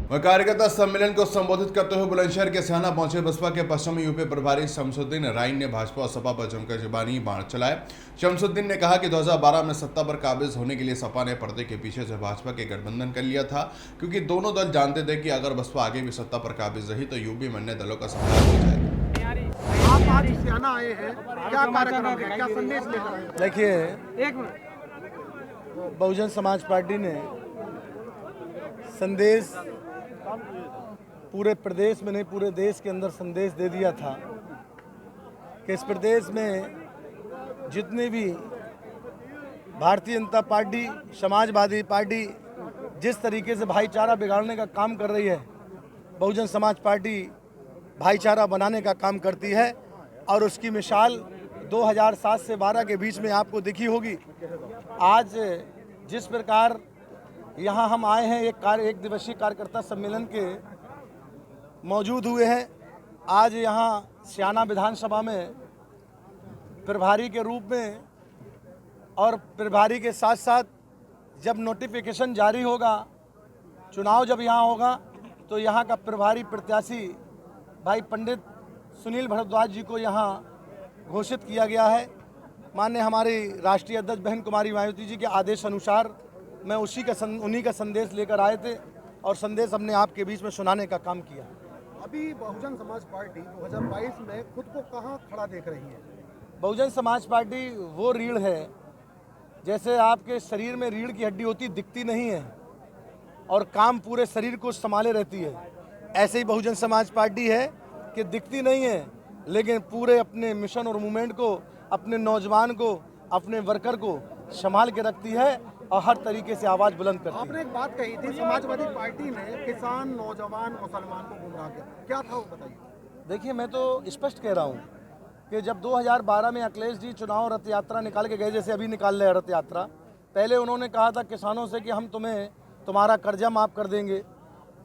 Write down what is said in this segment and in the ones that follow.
वह कार्यकर्ता सम्मेलन को संबोधित करते हुए बुलंदशहर के सियाना पहुंचे बसपा के पश्चिमी यूपी प्रभारी शमसुद्दीन राइन ने भाजपा और सपा पर जमकर जुबानी बाण चलाए। शमसुद्दीन ने कहा कि 2012 में सत्ता पर काबिज होने के लिए सपा ने पर्दे के पीछे से भाजपा के गठबंधन कर लिया था, क्योंकि दोनों दल जानते थे कि अगर बसपा आगे भी सत्ता पर काबिज रही तो यूपी में अन्य दलों का संहार हो जाएगा। आप आज सियाना आए हैं, क्या कार्यक्रम है, क्या संदेश लेकर आए हैं? देखिए, बहुजन समाज पार्टी ने संदेश पूरे प्रदेश में नहीं पूरे देश के अंदर संदेश दे दिया था कि इस प्रदेश में जितनी भी भारतीय जनता पार्टी, समाजवादी पार्टी जिस तरीके से भाईचारा बिगाड़ने का काम कर रही है, बहुजन समाज पार्टी भाईचारा बनाने का काम करती है। और उसकी मिसाल 2007 से 12 के बीच में आपको दिखी होगी। आज जिस प्रकार यहाँ हम आए हैं, एक दिवसीय कार्यकर्ता सम्मेलन के मौजूद हुए हैं। आज यहाँ सियाना विधानसभा में प्रभारी के रूप में और प्रभारी के साथ साथ जब नोटिफिकेशन जारी होगा, चुनाव जब यहाँ होगा, तो यहाँ का प्रभारी प्रत्याशी भाई पंडित सुनील भारद्वाज जी को यहाँ घोषित किया गया है। माननीय हमारी राष्ट्रीय अध्यक्ष बहन कुमारी मायावती जी के आदेश अनुसार मैं उन्हीं का संदेश लेकर आए थे और संदेश हमने आपके बीच में सुनाने का काम किया। अभी बहुजन समाज पार्टी 2022 में खुद को कहां खड़ा देख रही है? बहुजन समाज पार्टी वो रीढ़ है, जैसे आपके शरीर में रीढ़ की हड्डी होती दिखती नहीं है और काम पूरे शरीर को संभाले रहती है, ऐसे ही बहुजन समाज पार्टी है कि दिखती नहीं है लेकिन पूरे अपने मिशन और मूवमेंट को, अपने नौजवान को, अपने वर्कर को संभाल के रखती है और हर तरीके से आवाज़ बुलंद करती है। आपने एक बात कही थी, समाजवादी पार्टी ने किसान, नौजवान, मुसलमान को गुमराह किया, क्या था वो बताइए। देखिए, मैं तो स्पष्ट कह रहा हूँ कि जब 2012 में अखिलेश जी चुनाव रथ यात्रा निकाल के गए, जैसे अभी निकाल रहे रथ यात्रा, पहले उन्होंने कहा था किसानों से कि हम तुम्हारा कर्जा माफ़ कर देंगे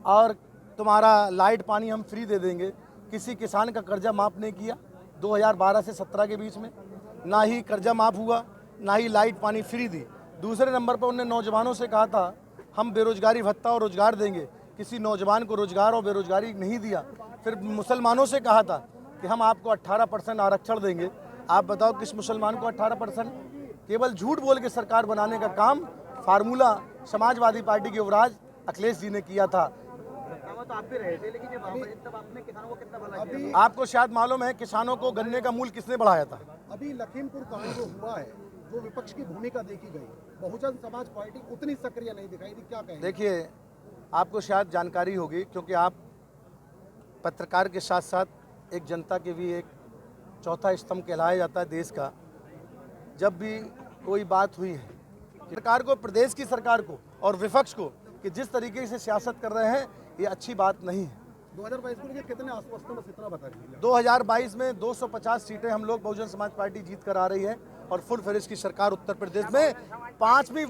और तुम्हारा लाइट पानी हम फ्री दे देंगे। किसी किसान का कर्जा माफ़ नहीं किया 2012 से 17 के बीच में, ना ही कर्जा माफ़ हुआ, ना ही लाइट पानी फ्री दी। दूसरे नंबर पर उन्होंने नौजवानों से कहा था हम बेरोजगारी भत्ता और रोजगार देंगे, किसी नौजवान को रोजगार और बेरोजगारी नहीं दिया। फिर मुसलमानों से कहा था कि हम आपको 18% आरक्षण देंगे। आप बताओ किस मुसलमान को 18%? केवल झूठ बोल के सरकार बनाने का काम फार्मूला समाजवादी पार्टी के युवराज अखिलेश जी ने किया था। तो आप भी रहे थे, लेकिन जब आपने किसानों को कितना भला किया? आपको शायद मालूम है किसानों को गन्ने का मूल्य किसने बढ़ाया था? अभी लखीमपुर कांड जो हुआ है, जो विपक्ष की भूमिका देखी गई, बहुजन समाज पार्टी उतनी सक्रिय नहीं दिखाई दी, क्या कहें? देखिए, आपको शायद जानकारी होगी क्योंकि आप पत्रकार के साथ साथ एक जनता के भी एक चौथा स्तंभ कहलाया जाता है देश का। जब भी कोई बात हुई है सरकार को, प्रदेश की सरकार को और विपक्ष को, कि जिस तरीके से सियासत कर रहे हैं, ये अच्छी बात नहीं है। 2022 को लेकर कितने आश्वस्त बस इतना बता दीजिए। 2022 में 250 सीटें हम लोग बहुजन समाज पार्टी जीत कर आ रही है और फुल फ्लेज की सरकार उत्तर प्रदेश में पांचवी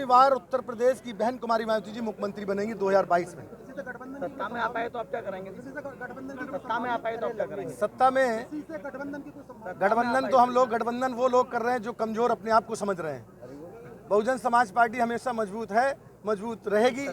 बार उत्तर प्रदेश की बहन कुमारी मायावती जी मुख्यमंत्री बनेंगी 2022 में। सत्ता में आ पाए तो आप क्या करेंगे? सत्ता में आ पाए तो आप क्या करेंगे? सत्ता में गठबंधन तो हम लोग, गठबंधन वो लोग कर रहे हैं जो कमजोर अपने आप को समझ रहे हैं। बहुजन समाज पार्टी हमेशा मजबूत है, मजबूत रहेगी।